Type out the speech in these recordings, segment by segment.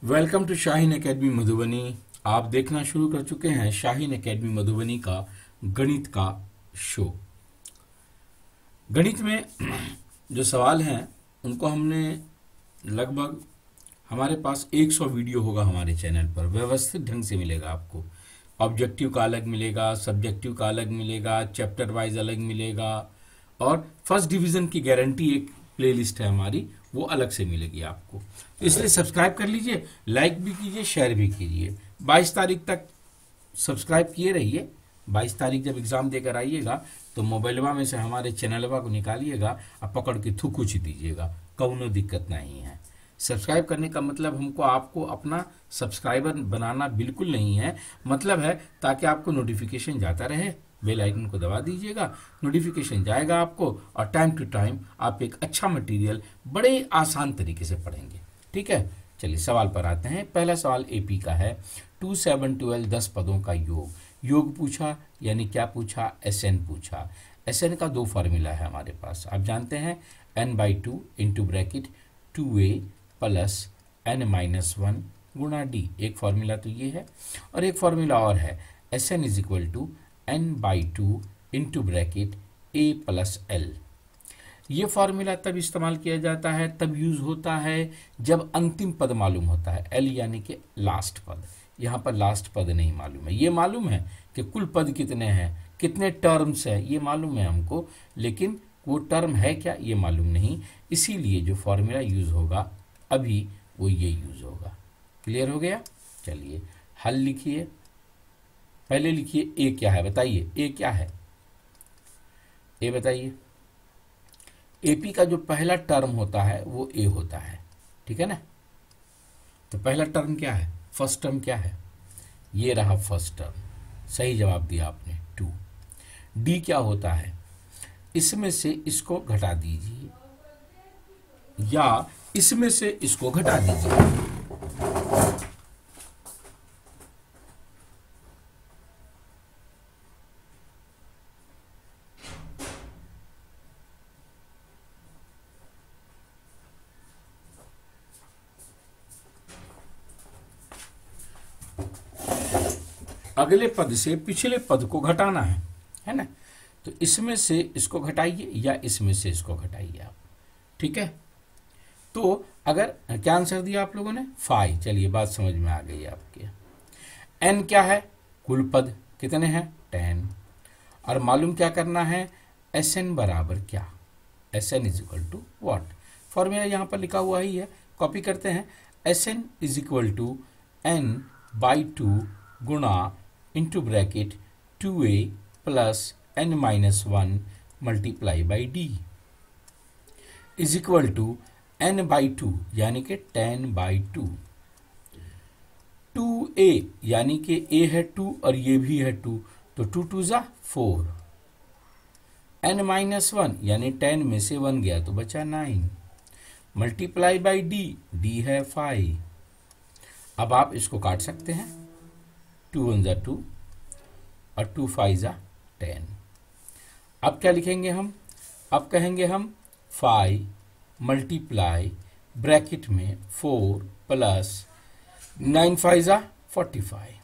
Welcome to Shaheen academy Madhubani. आप देखना शुरू कर चुके हैं शाहीन एकेडमी मधुबनी का गणित का शो। गणित में जो सवाल हैं उनको हमने लगभग हमारे पास 100 वीडियो होगा हमारे चैनल पर, व्यवस्थित ढंग से मिलेगा आपको। ऑब्जेक्टिव का अलग मिलेगा, सब्जेक्टिव का अलग मिलेगा, चैप्टर वाइज अलग मिलेगा और फर्स्ट डिवीज़न की गारंटी एक प्लेलिस्ट है हमारी, वो अलग से मिलेगी आपको। इसलिए सब्सक्राइब कर लीजिए, लाइक भी कीजिए, शेयर भी कीजिए। 22 तारीख तक सब्सक्राइब किए रहिए। 22 तारीख जब एग्ज़ाम देकर आइएगा तो मोबाइलवा में से हमारे चैनलवा को निकालिएगा और पकड़ के थूकुच दीजिएगा, कौनो दिक्कत नहीं है। सब्सक्राइब करने का मतलब हमको आपको अपना सब्सक्राइबर बनाना बिल्कुल नहीं है, मतलब है ताकि आपको नोटिफिकेशन जाता रहे। बेल आइकन को दबा दीजिएगा, नोटिफिकेशन जाएगा आपको और टाइम टू टाइम आप एक अच्छा मटेरियल बड़े आसान तरीके से पढ़ेंगे। ठीक है, चलिए सवाल पर आते हैं। पहला सवाल एपी का है। 2 7 12 10 पदों का योग पूछा, यानी क्या पूछा? एसएन पूछा। एसएन का दो फार्मूला है हमारे पास, आप जानते हैं। n/2 into bracket 2a plus n-1 गुणा डी। एक फार्मूला तो ये है और एक फार्मूला और है, SN is equal to n/2 into bracket a plus L. ये फार्मूला तब इस्तेमाल किया जाता है, तब यूज होता है जब अंतिम पद मालूम होता है, एल यानी कि लास्ट पद। यहाँ पर लास्ट पद नहीं मालूम है। ये मालूम है कि कुल पद कितने हैं, कितने टर्म्स है, ये मालूम है हमको, लेकिन वो टर्म है क्या ये मालूम नहीं। इसीलिए जो फार्मूला यूज होगा अभी वो ये यूज होगा। क्लियर हो गया? चलिए हल लिखिए। पहले लिखिए ए क्या है, बताइए ए क्या है, ए बताइए। एपी का जो पहला टर्म होता है वो ए होता है, ठीक है ना। तो पहला टर्म क्या है, फर्स्ट टर्म क्या है, ये रहा फर्स्ट टर्म। सही जवाब दिया आपने 2। डी क्या होता है, इसमें से इसको घटा दीजिए या इसमें से इसको घटा दीजिए। अगले पद से पिछले पद को घटाना है ना। तो इसमें से इसको घटाइए या इसमें से इसको घटाइए आप, ठीक है। तो अगर क्या आंसर दिया आप लोगों ने 5। चलिए बात समझ में आ गई आपके। एन क्या है, कुल पद कितने हैं 10, और मालूम क्या करना है, एस एन बराबर क्या, S N is equal to what. Formula यहाँ पर लिखा हुआ ही है, कॉपी करते हैं। S N is equal to n/2 गुणा into bracket 2a plus n-1 multiply by D is equal to n/2 यानी कि 10/2। 2a यानी कि a है 2 और ये भी है 2, तो 2 2 जा 4। n-1 यानी 10 में से 1 गया तो बचा 9 मल्टीप्लाई बाई डी, डी है 5। अब आप इसको काट सकते हैं, 2 1 जा 2 और 2 5 जा 10। अब क्या लिखेंगे हम, अब कहेंगे हम 5 मल्टीप्लाई ब्रैकेट में 4 प्लस 9 5 जा 45।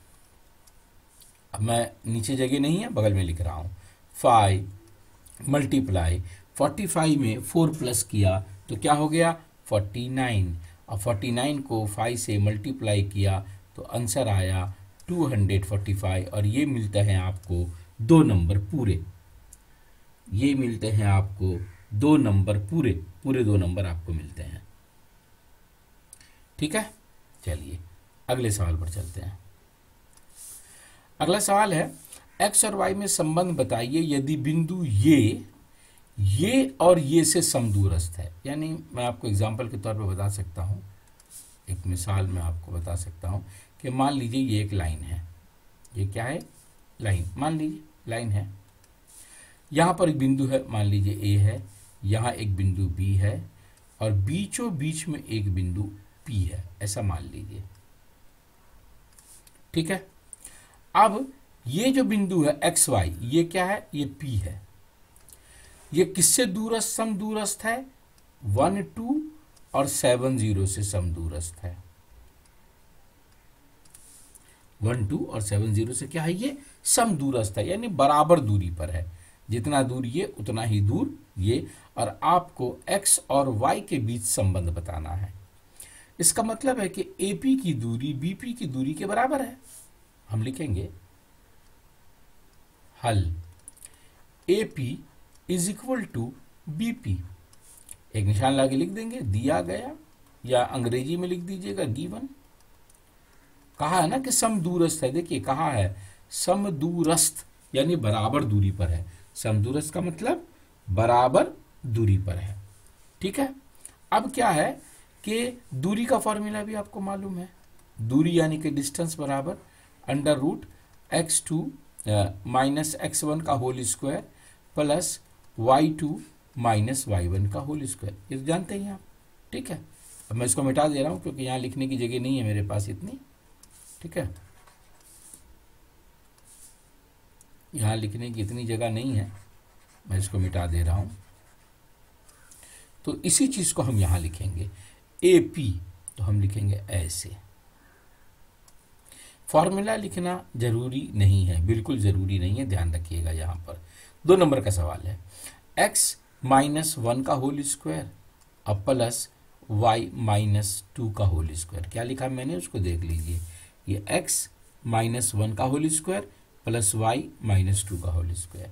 अब मैं नीचे जगह नहीं है, बगल में लिख रहा हूँ। 5 मल्टीप्लाई 45 में 4 प्लस किया तो क्या हो गया 49, और 49 को 5 से मल्टीप्लाई किया तो आंसर आया 245। और ये मिलते हैं आपको 2 नंबर पूरे, ये मिलते हैं आपको 2 नंबर पूरे, पूरे 2 नंबर आपको मिलते हैं, ठीक है। चलिए अगले सवाल पर चलते हैं। अगला सवाल है, एक्स और वाई में संबंध बताइए यदि बिंदु ये और ये से समदूरस्थ है। यानी मैं आपको एग्जाम्पल के तौर पर बता सकता हूँ, एक मिसाल में आपको बता सकता हूँ कि मान लीजिए ये एक लाइन है, ये क्या है, लाइन, मान लीजिए लाइन है। यहाँ पर एक बिंदु है, मान लीजिए ए है, यहाँ एक बिंदु बी है और बीचों बीच में एक बिंदु पी है, ऐसा मान लीजिए, ठीक है। अब ये जो बिंदु है एक्स वाई, ये क्या है, ये पी है। ये किससे दूरस्थ समदूरस्थ है, 1 2 और 7 0 से समदूरस्थ है। 1 2 और 7 0 से क्या है, ये सम दूरस्थ है, यानी बराबर दूरी पर है। जितना दूर ये उतना ही दूर ये, और आपको x और y के बीच संबंध बताना है। इसका मतलब है कि AP की दूरी BP की दूरी के बराबर है। हम लिखेंगे हल AP is equal to BP। एक निशान लाके लिख देंगे, दिया गया, या अंग्रेजी में लिख दीजिएगा गिवन। कहा है ना कि समदूरस्थ है, देखिए कहा है समदूरस्थ, यानी बराबर दूरी पर है। समदूरस्थ का मतलब बराबर दूरी पर है। ठीक है, अब क्या है कि दूरी का फॉर्मूला भी आपको मालूम है। दूरी यानी कि डिस्टेंस बराबर under root x2 minus x1 का whole square plus y2 minus y1 का होल स्क्वायर, ये तो जानते हैं आप। ठीक है, अब मैं इसको मिटा दे रहा हूं क्योंकि यहां लिखने की जगह नहीं है मेरे पास इतनी। ठीक है, यहां लिखने की इतनी जगह नहीं है, मैं इसको मिटा दे रहा हूं। तो इसी चीज को हम यहां लिखेंगे AP, तो हम लिखेंगे ऐसे। फॉर्मूला लिखना जरूरी नहीं है, बिल्कुल जरूरी नहीं है, ध्यान रखिएगा। यहां पर 2 नंबर का सवाल है, x माइनस 1 का होल स्क्वायर और प्लस y माइनस 2 का होल स्क्वायर। क्या लिखा मैंने उसको देख लीजिए, ये x माइनस 1 का whole square plus y minus 2 का होल स्क्वायर,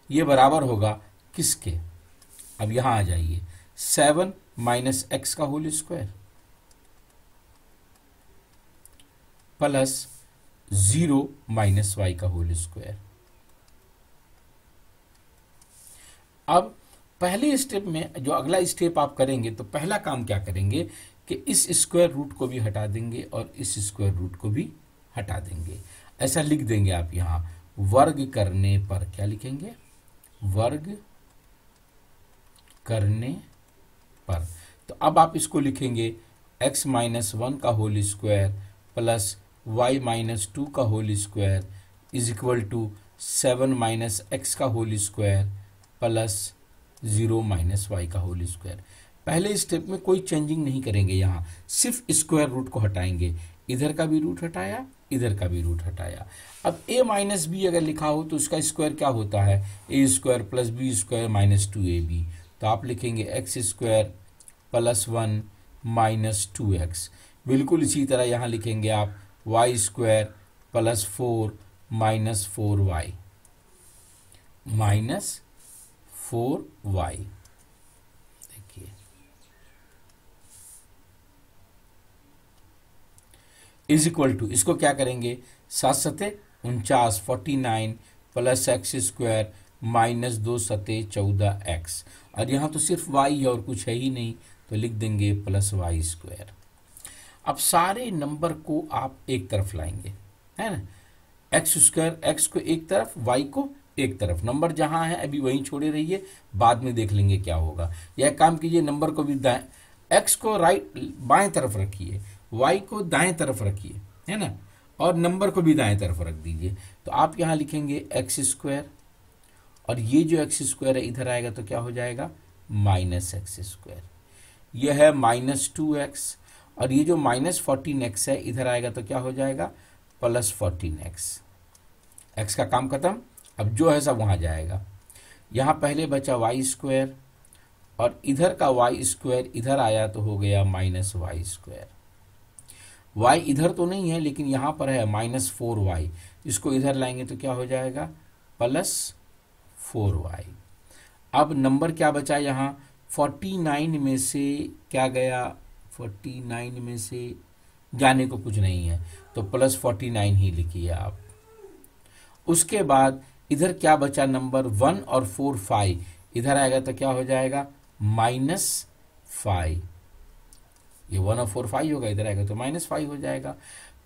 ये बराबर होगा किसके। अब यहां आ जाइए, 7 माइनस x का whole square plus 0 minus y का होल स्क्वायर। अब पहले स्टेप में जो अगला स्टेप आप करेंगे, तो पहला काम क्या करेंगे कि इस स्क्वायर रूट को भी हटा देंगे और इस स्क्वायर रूट को भी हटा देंगे। ऐसा लिख देंगे आप यहां, वर्ग करने पर। क्या लिखेंगे, वर्ग करने पर। तो अब आप इसको लिखेंगे x माइनस 1 का whole square plus y minus 2 का whole square is equal to 7 minus x का whole square plus 0 minus y का होल स्क्वायर। पहले स्टेप में कोई चेंजिंग नहीं करेंगे, यहाँ सिर्फ स्क्वायर रूट को हटाएंगे। इधर का भी रूट हटाया, इधर का भी रूट हटाया। अब a माइनस बी अगर लिखा हो तो उसका स्क्वायर क्या होता है, a square plus B square minus 2ab। तो आप लिखेंगे x square plus 1 minus 2x। बिल्कुल इसी तरह यहाँ लिखेंगे आप y square plus 4 minus 4y minus 4y। देखिए इज इक्वल टू, इसको क्या करेंगे, 7 सते 49 49 प्लस x स्क्वायर माइनस 2 सते 14x। और यहाँ तो सिर्फ y है और कुछ है ही नहीं, तो लिख देंगे प्लस y स्क्वायर। अब सारे नंबर को आप एक तरफ लाएंगे, है ना, एक्स स्क्वायर, एक्स को एक तरफ, y को एक तरफ। नंबर जहां है अभी वहीं छोड़े रहिए, बाद में देख लेंगे क्या होगा। यह काम कीजिए, नंबर को भी दाएं, एक्स को राइट बाएं तरफ रखिए, y को दाएं तरफ रखिए, है ना, और नंबर को भी दाएं तरफ रख दीजिए। तो आप यहां लिखेंगे एक्स स्क्वायर, और ये जो एक्स स्क्वायर है इधर आएगा तो क्या हो जाएगा, माइनस एक्स स्क्वायर। यह है माइनस 2x, और ये जो माइनस 14x है इधर आएगा तो क्या हो जाएगा, प्लस 14x। x का काम खत्म, अब जो है सब वहां जाएगा। यहां पहले बचा y स्क्वायर, और इधर का y स्क्वायर इधर आया तो हो गया माइनस y स्क्वायर। y इधर तो नहीं है लेकिन यहां पर है माइनस 4y, इसको इधर लाएंगे तो क्या हो जाएगा, प्लस 4y। अब नंबर क्या बचा यहाँ, 49 में से क्या गया, 49 में से जाने को कुछ नहीं है, तो प्लस 49 ही लिखिए आप। उसके बाद इधर क्या बचा, नंबर 1 और 4 5, इधर आएगा तो क्या हो जाएगा, माइनस 5। ये 1 और 4 5 होगा, इधर आएगा तो माइनस 5 हो जाएगा।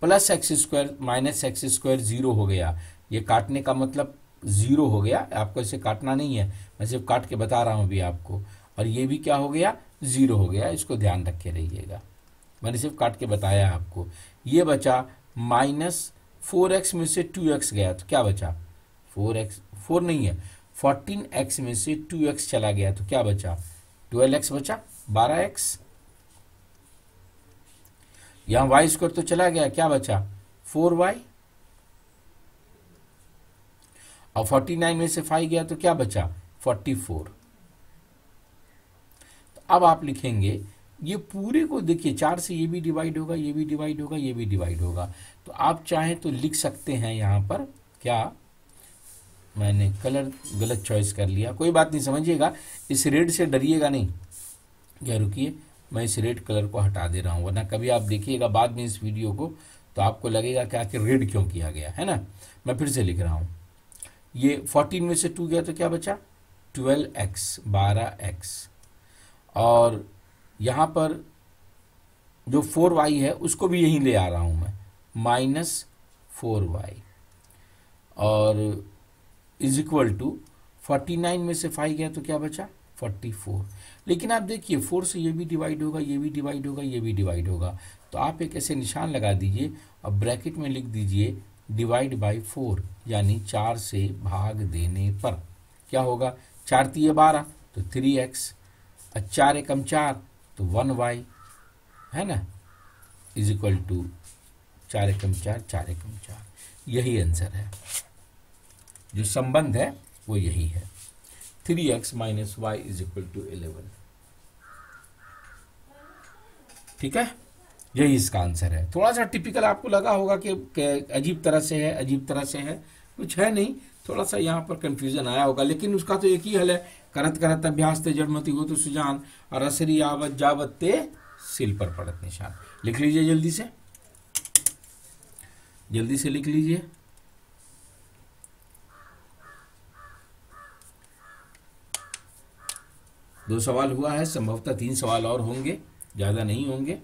Plus x square minus x square 0 हो गया, ये काटने का मतलब 0 हो गया। आपको इसे काटना नहीं है, मैं सिर्फ काट के बता रहा हूं अभी आपको। और ये भी क्या हो गया, 0 हो गया, इसको ध्यान रखे रहिएगा, मैंने सिर्फ काट के बताया आपको। ये बचा माइनस 4x में से 2x गया तो क्या बचा, 4x, 4 नहीं है, 14x में से 2x चला गया तो क्या बचा, 12x बचा, 12x। यहां y स्क्वायर तो चला गया, क्या बचा, 4y। और 49 में से 5 गया तो क्या बचा 44। तो अब आप लिखेंगे ये पूरे को देखिए 4 से ये भी डिवाइड होगा, ये भी डिवाइड होगा, ये भी डिवाइड होगा। तो आप चाहें तो लिख सकते हैं यहाँ पर क्या, मैंने कलर गलत चॉइस कर लिया, कोई बात नहीं, समझिएगा, इस रेड से डरिएगा नहीं। क्या रुकिए, मैं इस रेड कलर को हटा दे रहा हूँ, वरना कभी आप देखिएगा बाद में इस वीडियो को तो आपको लगेगा कि आखिर रेड क्यों किया गया है ना। मैं फिर से लिख रहा हूँ, ये 14 में से 2 गया तो क्या बचा 12x 12x, और यहाँ पर जो 4y है उसको भी यहीं ले आ रहा हूँ मैं, -4y, और इज इक्वल टू 49 में से 5 गया तो क्या बचा 44। लेकिन आप देखिए 4 से ये भी डिवाइड होगा, ये भी डिवाइड होगा, ये भी डिवाइड होगा। तो आप एक ऐसे निशान लगा दीजिए और ब्रैकेट में लिख दीजिए डिवाइड बाई 4, यानी 4 से भाग देने पर क्या होगा, 4 3 12 तो 3x, 4 एकम 4 तो 1y, है ना, इज इक्वल टू 4 एकम 4 4 एकम 4। यही आंसर है, जो संबंध है वो यही है, 3x minus Y is equal to 11। ठीक है, यही इसका आंसर है। थोड़ा सा टिपिकल आपको लगा होगा कि अजीब तरह से है, अजीब तरह से है, कुछ है नहीं, थोड़ा सा यहाँ पर कंफ्यूजन आया होगा, लेकिन उसका तो एक ही हल है, करत करत अभ्यास ते जड़मती हो तो सुजान, और असरी आवत जावत ते सिल पर पड़त निशान। लिख लीजिए जल्दी से, जल्दी से लिख लीजिए। दो सवाल हुआ है, संभवतः 3 सवाल और होंगे, ज़्यादा नहीं होंगे।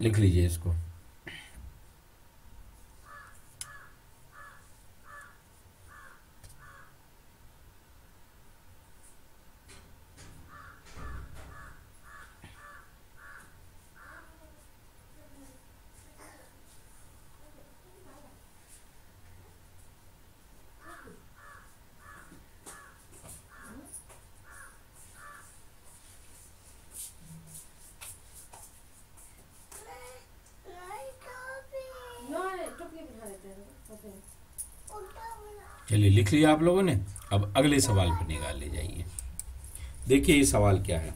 लिख लीजिए इसको। चलिए लिख लिया आप लोगों ने, अब अगले सवाल पर निकाल ले जाइए। देखिए ये सवाल क्या है,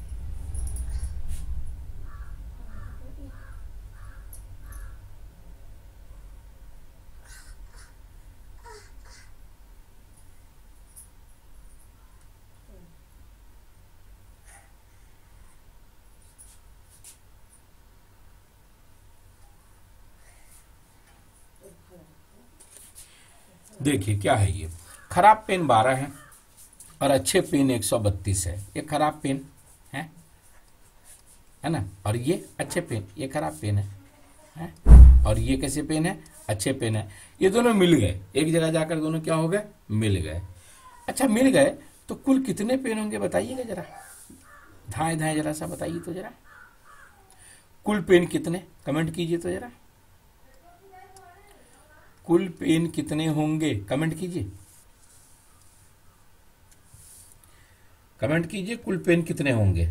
देखिए क्या है, ये खराब पेन 12 है और अच्छे पेन 132 है। ये खराब पेन है ना, और ये अच्छे पेन, ये खराब पेन है, और ये कैसे पेन है, अच्छे पेन है। ये दोनों मिल गए, एक जगह जाकर दोनों क्या हो गए, मिल गए। अच्छा मिल गए तो कुल कितने पेन होंगे बताइएगा जरा, धाए धाए जरा सा बताइए तो जरा, कुल पेन कितने, कमेंट कीजिए तो जरा, कुल पेन कितने होंगे, कमेंट कीजिए, कमेंट कीजिए, कुल पेन कितने होंगे।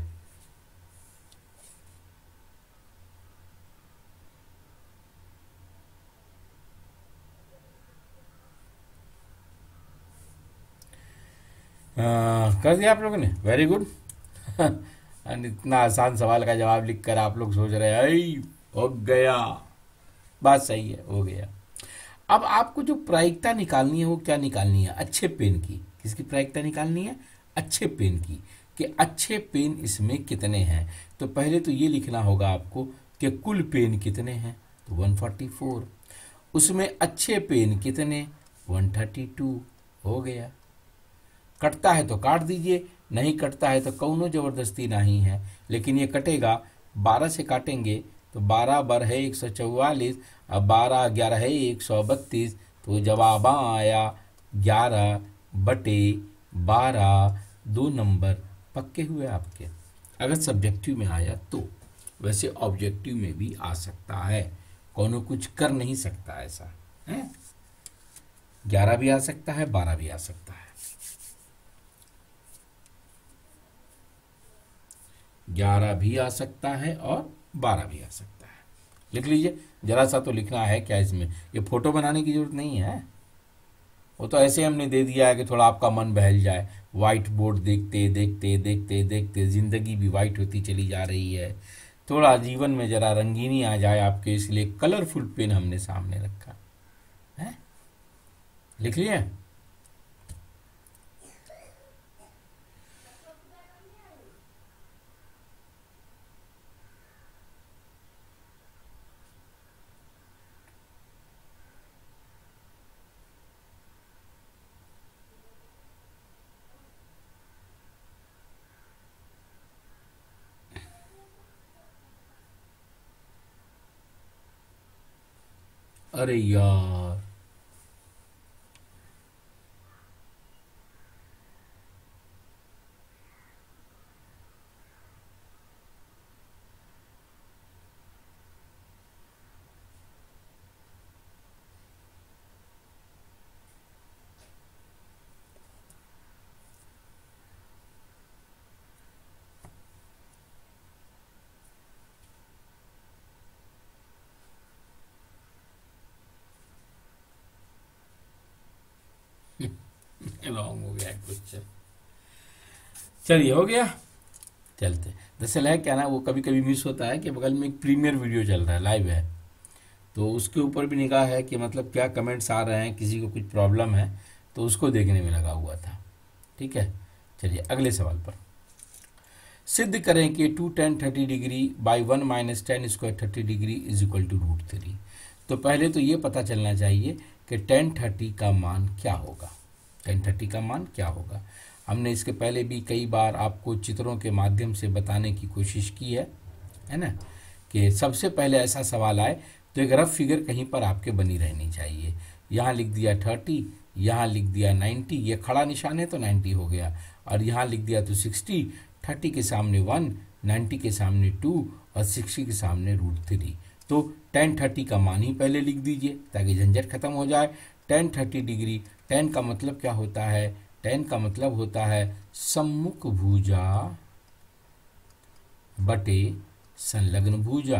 कर दिया आप लोगों ने, वेरी गुड। इतना आसान सवाल का जवाब लिखकर आप लोग सोच रहे हैं हो गया, बात सही है, हो गया। अब आपको जो प्रायिकता निकालनी है वो क्या निकालनी है, अच्छे पेन की। किसकी प्रायिकता निकालनी है, अच्छे पेन की, कि अच्छे पेन इसमें कितने हैं। तो पहले तो ये लिखना होगा आपको कि कुल पेन कितने हैं, तो 144, उसमें अच्छे पेन कितने 132, हो गया। कटता है तो काट दीजिए, नहीं कटता है तो कौनो जबरदस्ती नहीं है, लेकिन ये कटेगा, 12 से काटेंगे तो 12 बर है 144, अब 12 11 है 132, तो जवाब आया 11/12। 2 नंबर पक्के हुए आपके, अगर सब्जेक्टिव में आया तो। वैसे ऑब्जेक्टिव में भी आ सकता है, कोनो कुछ कर नहीं सकता ऐसा है, 11 भी आ सकता है, 12 भी आ सकता है, 11 भी आ सकता है और 12 भी आ सकता है। लिख लीजिए, जरा सा तो लिखना है क्या इसमें, ये फोटो बनाने की जरूरत नहीं है, वो तो ऐसे हमने दे दिया है कि थोड़ा आपका मन बहल जाए। वाइट बोर्ड देखते देखते देखते देखते ज़िंदगी भी वाइट होती चली जा रही है। थोड़ा जीवन में ज़रा रंगीनी आ जाए आपके, इसलिए कलरफुल पेन हमने सामने रखा है। लिख लिए? अरे यार, रॉन्ग हो गया क्वेश्चन। चलिए, हो गया। चलते। दरअसल है क्या ना, वो कभी कभी मिस होता है कि बगल में एक प्रीमियर वीडियो चल रहा है, लाइव है, तो उसके ऊपर भी निगाह है कि मतलब क्या कमेंट्स आ रहे हैं, किसी को कुछ प्रॉब्लम है, तो उसको देखने में लगा हुआ था। ठीक है, चलिए अगले सवाल पर। सिद्ध करें कि 2 tan 30 degree by 1 minus tan square 30 degree is equal to √3। तो पहले तो ये पता चलना चाहिए कि tan 30 का मान क्या होगा। tan 30 का मान क्या होगा, हमने इसके पहले भी कई बार आपको चित्रों के माध्यम से बताने की कोशिश की है ना, कि सबसे पहले ऐसा सवाल आए तो एक रफ फिगर कहीं पर आपके बनी रहनी चाहिए। यहाँ लिख दिया 30, यहाँ लिख दिया 90, ये खड़ा निशान है तो 90 हो गया, और यहाँ लिख दिया तो 60, 30 के सामने 1, 90 के सामने 2 और 60 के सामने √3। तो tan 30 का मान ही पहले लिख दीजिए ताकि झंझट खत्म हो जाए। tan 30 डिग्री, tan का मतलब क्या होता है, tan का मतलब होता है सम्मुख भुजा बटे संलग्न भुजा।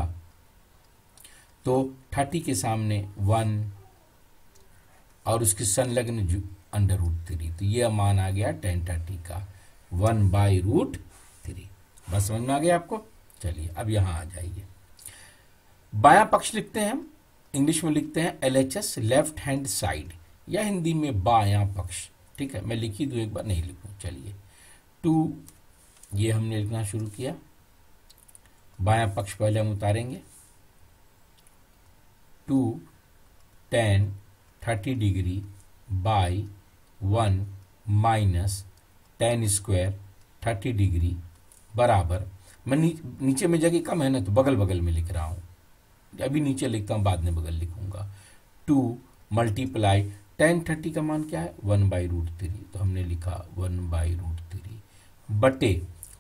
तो 30 के सामने 1 और उसके संलग्न √3, तो ये मान आ गया tan 30 का 1/√3। बस समझ में आ गया आपको। चलिए अब यहाँ आ जाइए, बायां पक्ष लिखते हैं हम, इंग्लिश में लिखते हैं LHS, लेफ्ट हैंड साइड, या हिंदी में बायां पक्ष। ठीक है, मैं लिख ही दूँ एक बार, नहीं लिखूँ। चलिए 2, ये हमने लिखना शुरू किया। बायां पक्ष पहले हम उतारेंगे। 2 tan 30 degree by 1 minus tan square 30 degree बराबर, मैं नीचे में जगह कम है ना तो बगल बगल में लिख रहा हूँ, अभी नीचे लिखता हूँ बाद में बगल लिखूंगा। 2 मल्टीप्लाई tan 30 का मान क्या है 1/√3, तो हमने लिखा 1/√3 बटे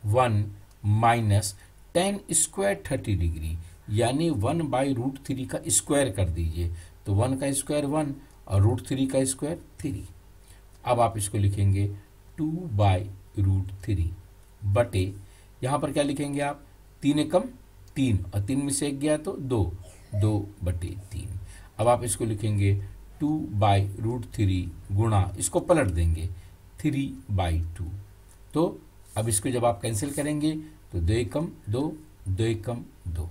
1 माइनस टेन स्क्वायर 30 डिग्री, यानी 1/√3 का स्क्वायर कर दीजिए, तो 1 का स्क्वायर 1 और √3 का स्क्वायर 3। अब आप इसको लिखेंगे 2/√3 बटे, यहाँ पर क्या लिखेंगे आप, 3 एकम 3 और 3 में से 1 गया तो 2, 2/3। अब आप इसको लिखेंगे 2/√3 गुणा, इसको पलट देंगे 3/2। तो अब इसको जब आप कैंसिल करेंगे तो 2 एकम 2, 2 एकम 2।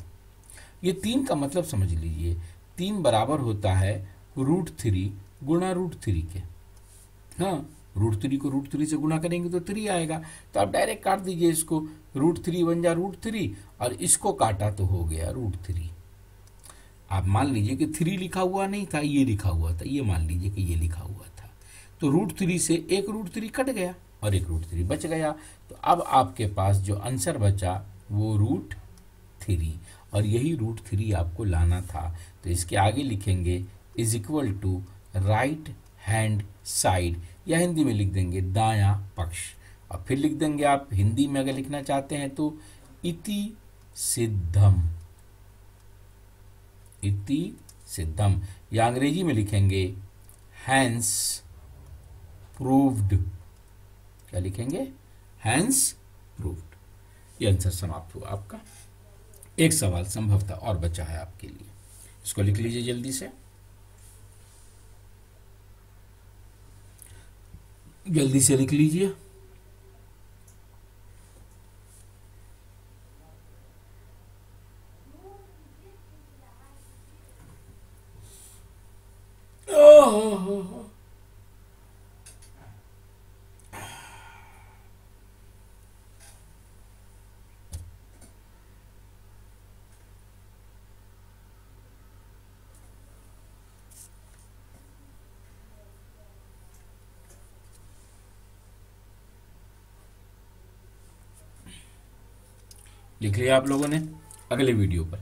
ये 3 का मतलब समझ लीजिए, 3 बराबर होता है √3 गुणा √3 के। हाँ, √3 को √3 से गुणा करेंगे तो 3 आएगा, तो आप डायरेक्ट काट दीजिए इसको, √3 बन जा √3 और इसको काटा तो हो गया √3। आप मान लीजिए कि 3 लिखा हुआ नहीं था, ये लिखा हुआ था, ये मान लीजिए कि ये लिखा हुआ था, तो √3 से एक √3 कट गया और एक √3 बच गया। तो अब आपके पास जो आंसर बचा वो √3, और यही √3 आपको लाना था। तो इसके आगे लिखेंगे is equal to right hand side, या हिंदी में लिख देंगे दायां पक्ष, और फिर लिख देंगे आप हिंदी में अगर लिखना चाहते हैं तो इति सिद्धम, इति सिद्धम, या अंग्रेजी में लिखेंगे हैंस प्रूव्ड। क्या लिखेंगे, हैंस प्रूव्ड। ये आंसर समाप्त हुआ आपका। एक सवाल संभवतः और बचा है आपके लिए, इसको लिख लीजिए जल्दी से। जल्दी से लिख लीजिए। लिख लिया आप लोगों ने। अगले वीडियो पर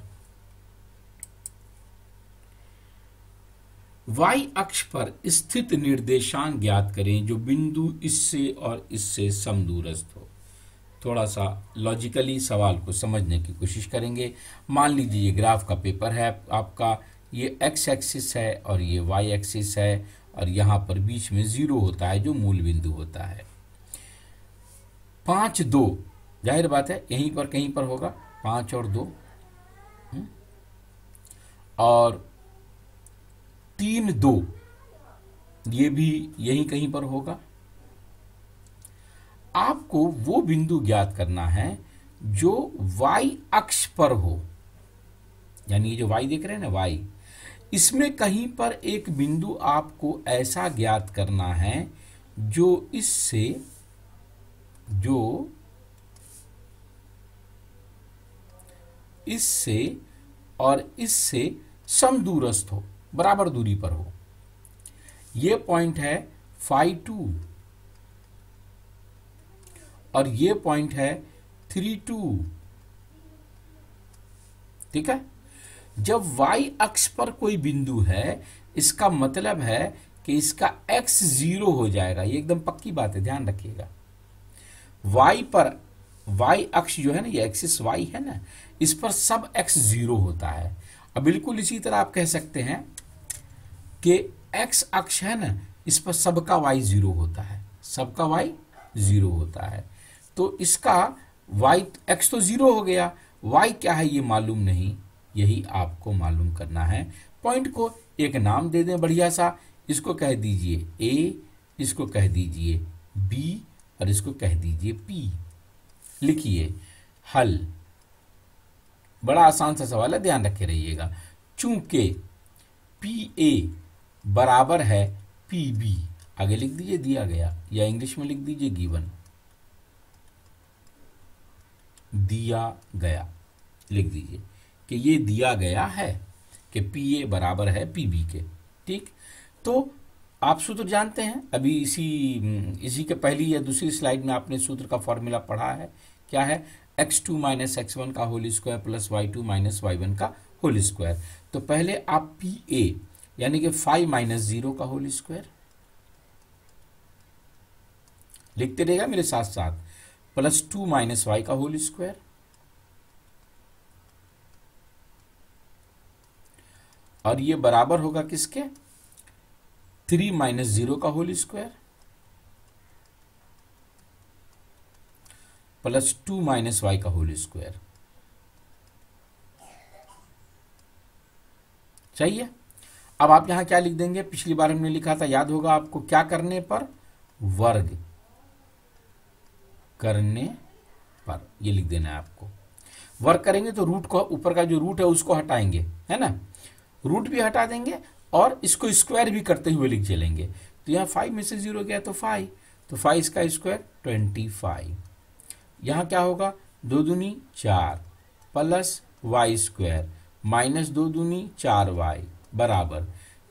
y अक्ष पर स्थित निर्देशांक ज्ञात करें जो बिंदु इससे और इससे समदूरस्थ हो। थोड़ा सा लॉजिकली सवाल को समझने की कोशिश करेंगे। मान लीजिए ये ग्राफ का पेपर है आपका, ये x एक्सिस है और ये y एक्सिस है, और यहाँ पर बीच में 0 होता है जो मूल बिंदु होता है। 5 2, जाहिर बात है यहीं पर कहीं पर होगा, 5 और 2, और 3 2 ये भी यहीं कहीं पर होगा। आपको वो बिंदु ज्ञात करना है जो y अक्ष पर हो, यानी ये जो y देख रहे हैं ना y, इसमें कहीं पर एक बिंदु आपको ऐसा ज्ञात करना है जो इससे और इससे समदूरस्थ हो, बराबर दूरी पर हो। ये पॉइंट है फाई 2 और ये पॉइंट है 3 2। ठीक है। जब y अक्ष पर कोई बिंदु है, इसका मतलब है कि इसका x 0 हो जाएगा। ये एकदम पक्की बात है, ध्यान रखिएगा। y पर, y अक्ष जो है ना, ये एक्सिस y है ना, इस पर सब x 0 होता है। अब बिल्कुल इसी तरह आप कह सकते हैं कि x अक्ष है ना, इस पर सबका y 0 होता है, सबका y 0 होता है। तो इसका y x तो 0 हो गया, y क्या है ये मालूम नहीं, यही आपको मालूम करना है। पॉइंट को एक नाम दे दें बढ़िया सा, इसको कह दीजिए a, इसको कह दीजिए b और इसको कह दीजिए p। लिखिए हल। बड़ा आसान सा सवाल है, ध्यान रखे रहिएगा। चूंकि PA बराबर है PB, आगे लिख दीजिए दिया गया, या इंग्लिश में लिख दीजिए गिवन, दिया गया लिख दीजिए कि ये दिया गया है कि PA बराबर है PB के। ठीक, तो आप सूत्र जानते हैं, अभी इसी के पहली या दूसरी स्लाइड में आपने सूत्र का फॉर्मूला पढ़ा है। क्या है? x2 माइनस x1 का whole square plus y2 minus y1 का होल स्क्वायर। तो पहले आप PA यानी कि 5 माइनस 0 का होल स्क्वायर लिखते रहेगा मेरे साथ साथ, प्लस 2 माइनस y का होल स्क्वायर, और ये बराबर होगा किसके? 3 माइनस 0 का whole square plus 2 minus y का होल स्क्वायर। चाहिए? अब आप यहां क्या लिख देंगे? पिछली बार हमने लिखा था, याद होगा आपको, क्या करने पर? वर्ग करने पर, ये लिख देना है आपको। वर्ग करेंगे तो रूट को, ऊपर का जो रूट है उसको हटाएंगे, है ना, रूट भी हटा देंगे और इसको स्क्वायर भी करते हुए लिख चलेंगे। तो यहाँ 5 में से 0 गया तो 5, तो 5 इसका स्क्वायर 25। यहाँ क्या होगा? 2 दूनी 4 प्लस y स्क्वायर माइनस 2 दूनी 4y बराबर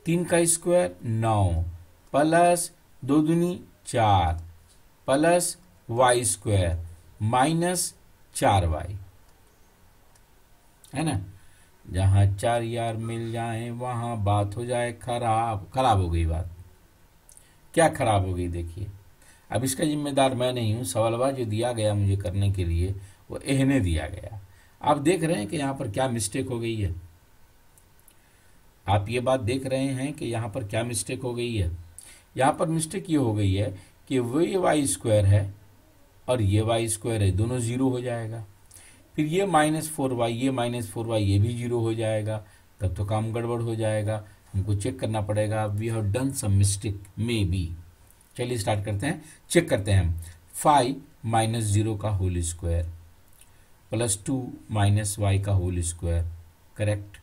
3 का स्क्वायर 9 प्लस 2 दूनी 4 plus y square minus 4y, है ना। जहाँ 4 यार मिल जाए वहाँ बात हो जाए खराब। खराब हो गई बात। क्या खराब हो गई? देखिए, अब इसका जिम्मेदार मैं नहीं हूँ। सवालवा जो दिया गया मुझे करने के लिए वो एहने दिया गया। आप देख रहे हैं कि यहाँ पर क्या मिस्टेक हो गई है। आप ये बात देख रहे हैं कि यहाँ पर क्या मिस्टेक हो गई है। यहाँ पर मिस्टेक ये हो गई है कि वही y स्क्वायर है और ये y स्क्वायर है, दोनों 0 हो जाएगा। फिर ये -4y, ये -4y, ये भी 0 हो जाएगा। तब तो काम गड़बड़ हो जाएगा। हमको चेक करना पड़ेगा। We have done some mistake maybe. चलिए स्टार्ट करते हैं, चेक करते हैं हम। 5 माइनस 0 का whole square plus 2 minus Y का होल स्क्वायर, करेक्ट।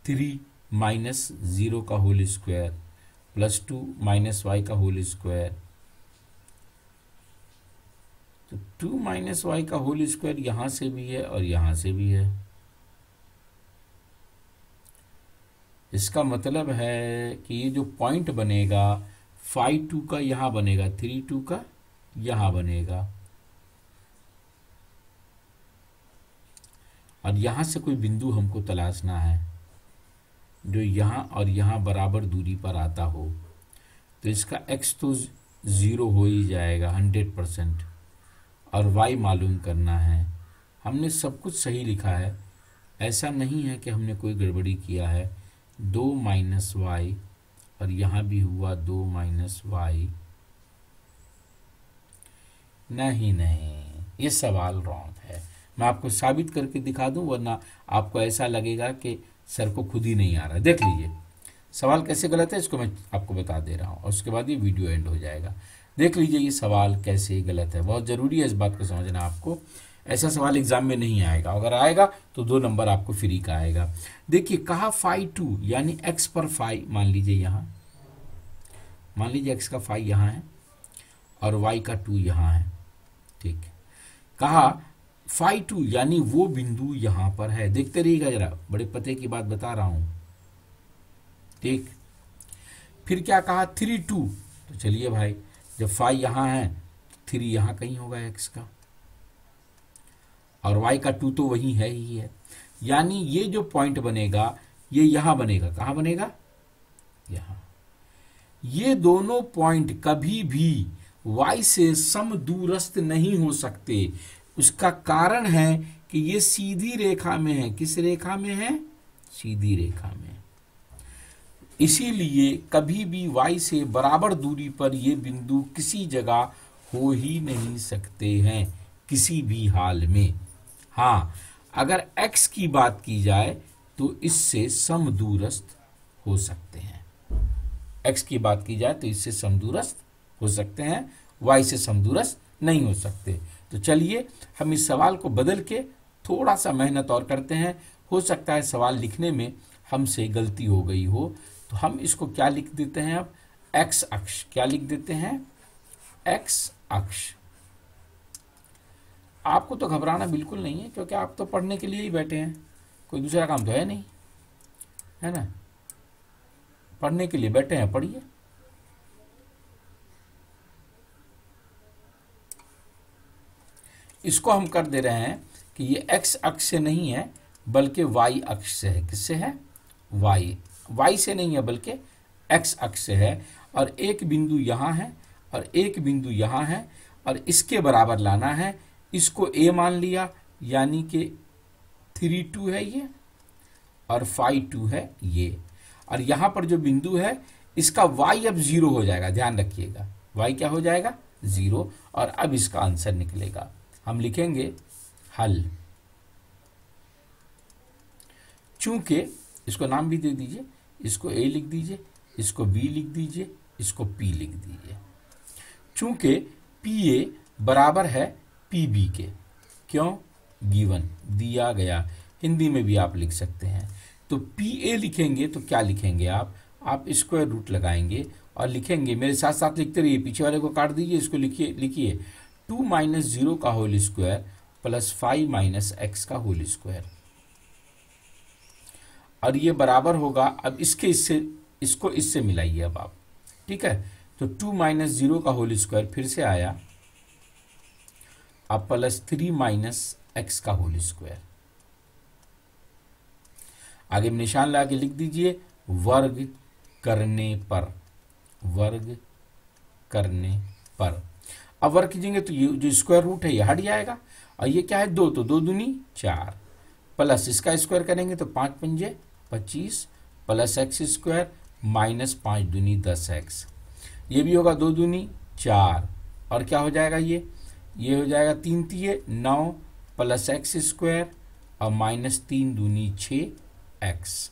3 माइनस 0 का whole square plus 2 minus Y का होल स्क्वायर। तो 2 माइनस वाई का होल स्क्वायर यहां से भी है और यहां से भी है। इसका मतलब है कि ये जो पॉइंट बनेगा 5 2 का यहां बनेगा, 3 2 का यहां बनेगा, और यहां से कोई बिंदु हमको तलाशना है जो यहां और यहां बराबर दूरी पर आता हो। तो इसका x तो 0 हो ही जाएगा 100%, और y मालूम करना है। हमने सब कुछ सही लिखा है, ऐसा नहीं है कि हमने कोई गड़बड़ी किया है। 2 माइनस वाई, और यहाँ भी हुआ 2 माइनस वाई। नहीं, ये सवाल रॉन्ग है। मैं आपको साबित करके दिखा दूं, वरना आपको ऐसा लगेगा कि सर को खुद ही नहीं आ रहा। देख लीजिए सवाल कैसे गलत है, इसको मैं आपको बता दे रहा हूँ, और उसके बाद ये वीडियो एंड हो जाएगा। देख लीजिए ये सवाल कैसे गलत है। बहुत ज़रूरी है इस बात को समझना आपको। ऐसा सवाल एग्जाम में नहीं आएगा, अगर आएगा तो 2 नंबर आपको फ्री का आएगा। देखिए कहा 5 2 यानी x पर 5, मान लीजिए यहाँ, मान लीजिए x का 5 यहाँ है और y का 2 यहाँ है, ठीक। कहा 5 2 यानी वो बिंदु यहां पर है। देखते रहिएगा जरा, बड़े पते की बात बता रहा हूं, ठीक। फिर क्या कहा 3 2, तो चलिए भाई जब 5 यहां है 3 यहां कहीं होगा x का, और y का 2 तो वही है ही है। यानी ये जो पॉइंट बनेगा ये यहां बनेगा। कहां बनेगा? यहां। ये दोनों पॉइंट कभी भी y से समदूरस्थ नहीं हो सकते। उसका कारण है कि ये सीधी रेखा में है। किस रेखा में है? सीधी रेखा में। इसीलिए कभी भी y से बराबर दूरी पर ये बिंदु किसी जगह हो ही नहीं सकते हैं, किसी भी हाल में। हाँ, अगर x की बात की जाए तो इससे समदूरस्थ हो सकते हैं। x की बात की जाए तो इससे समदूरस्थ हो सकते हैं, y से समदूरस्थ नहीं हो सकते। तो चलिए हम इस सवाल को बदल के थोड़ा सा मेहनत और करते हैं। हो सकता है सवाल लिखने में हमसे गलती हो गई हो, तो हम इसको क्या लिख देते हैं अब? x अक्ष। क्या लिख देते हैं? x अक्ष। आपको तो घबराना बिल्कुल नहीं है, क्योंकि आप तो पढ़ने के लिए ही बैठे हैं, कोई दूसरा काम तो है नहीं, है ना। पढ़ने के लिए बैठे हैं, पढ़िए। इसको हम कर दे रहे हैं कि ये x अक्ष से नहीं है बल्कि y अक्ष से है। किससे है? y से नहीं है बल्कि x अक्ष से है। और एक बिंदु यहाँ है और एक बिंदु यहाँ है, और इसके बराबर लाना है। इसको a मान लिया, यानी कि 3 2 है ये, और 5 2 है ये। और यहाँ पर जो बिंदु है इसका y अब 0 हो जाएगा। ध्यान रखिएगा, y क्या हो जाएगा? 0। और अब इसका आंसर निकलेगा। हम लिखेंगे हल। चूंकि इसको नाम भी दे दीजिए, इसको a लिख दीजिए, इसको b लिख दीजिए, इसको p लिख दीजिए। चूंकि pa बराबर है pb के। क्यों? गिवन, दिया गया। हिंदी में भी आप लिख सकते हैं। तो pa लिखेंगे तो क्या लिखेंगे आप स्क्वायर रूट लगाएंगे और लिखेंगे, मेरे साथ साथ लिखते रहिए, पीछे वाले को काट दीजिए, इसको लिखिए 2 माइनस 0 का whole square plus 5 minus x का होल स्क्वायर। और ये बराबर होगा, अब इसको इससे मिलाइए अब आप, ठीक है। तो 2 माइनस 0 का होल स्क्वायर फिर से आया, अब प्लस 3 माइनस x का होल स्क्वायर। आगे निशान लगा के लिख दीजिए वर्ग करने पर, वर्ग करने पर। अब वर्ग कीजिएंगे तो ये जो स्क्वायर रूट है ये हट जाएगा, और ये क्या है? 2, तो 2 दूनी 4, प्लस इसका स्क्वायर करेंगे तो 5 पंजे 25, प्लस x स्क्वायर माइनस 5 दूनी 10x। ये भी होगा 2 दूनी 4, और क्या हो जाएगा? ये हो जाएगा 3 तिये 9, प्लस x स्क्वायर और माइनस 3 दूनी 6x।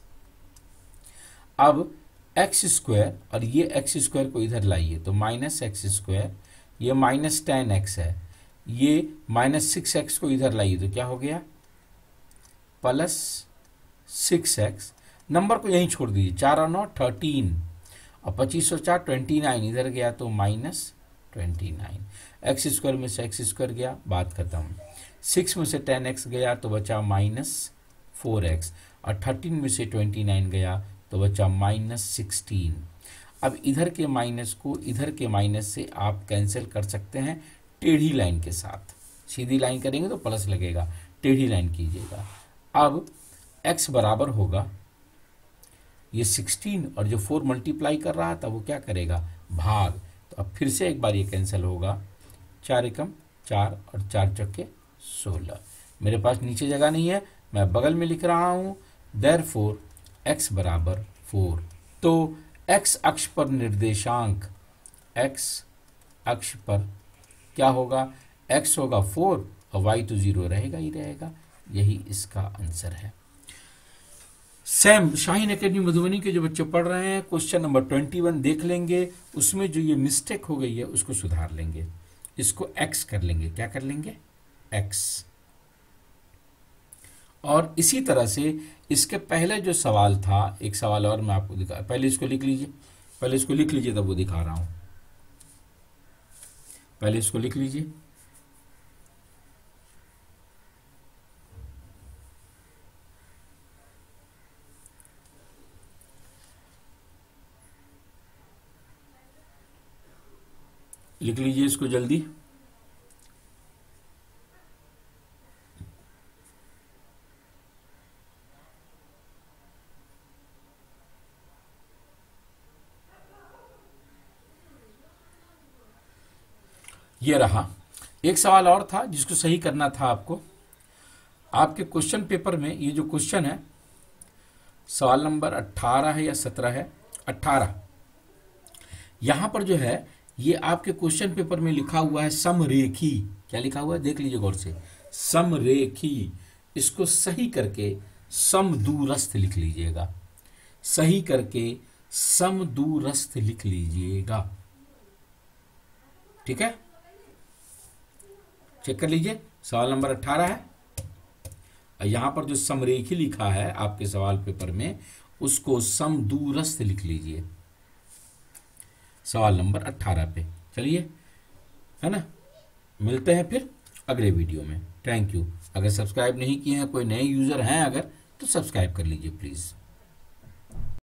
अब एक्स स्क्वायर और ये एक्स स्क्वायर को इधर लाइए तो माइनस एक्स स्क्वायर, ये माइनस 10x है, ये माइनस 6x को इधर लाइए तो क्या हो गया प्लस 6x। नंबर को यहीं छोड़ दीजिए, 4 और 9 13 और 25 और 4 29, इधर गया तो माइनस 29। एक्स स्क्वायर में से एक्स स्क्वायर गया, बात खत्म। 6 में से 10x गया तो बचा माइनस 4x और 13 में से 29 गया तो बचा माइनस 16। अब इधर के माइनस को इधर के माइनस से आप कैंसिल कर सकते हैं टेढ़ी लाइन के साथ। सीधी लाइन करेंगे तो प्लस लगेगा, टेढ़ी लाइन कीजिएगा। अब x बराबर होगा ये 16 और जो 4 मल्टीप्लाई कर रहा था वो क्या करेगा भाग। तो अब फिर से एक बार ये कैंसिल होगा, 4 एकम 4 और 4 चौके 16। मेरे पास नीचे जगह नहीं है, मैं बगल में लिख रहा हूँ देयरफॉर x बराबर 4। तो x अक्ष पर निर्देशांक, x अक्ष पर क्या होगा, x होगा 4 और y तो 0 रहेगा ही रहेगा। यही इसका आंसर है। सेम शाहीन एकेडमी मधुबनी के जो बच्चे पढ़ रहे हैं क्वेश्चन नंबर 21 देख लेंगे, उसमें जो ये मिस्टेक हो गई है उसको सुधार लेंगे, इसको x कर लेंगे, क्या कर लेंगे x। और इसी तरह से इसके पहले जो सवाल था, एक सवाल और मैं आपको दिखा, पहले इसको लिख लीजिए, पहले इसको लिख लीजिए तब वो दिखा रहा हूं। पहले इसको लिख लीजिए, लिख लीजिए इसको जल्दी। ये रहा। एक सवाल और था जिसको सही करना था आपको। आपके क्वेश्चन पेपर में ये जो क्वेश्चन है सवाल नंबर 18 है या 17 है, 18, यहां पर जो है ये आपके क्वेश्चन पेपर में लिखा हुआ है समरेखी। क्या लिखा हुआ है देख लीजिए गौर से, समरेखी। इसको सही करके समदूरस्थ लिख लीजिएगा, सही करके समदूरस्थ लिख लीजिएगा, ठीक है। चेक कर लीजिए, सवाल नंबर 18 है, यहां पर जो समरेखी लिखा है आपके सवाल पेपर में उसको समदूरस्थ लिख लीजिए सवाल नंबर 18 पे। चलिए, है ना, मिलते हैं फिर अगले वीडियो में। Thank you. अगर सब्सक्राइब नहीं किए हैं, कोई नए यूजर हैं अगर, तो सब्सक्राइब कर लीजिए प्लीज।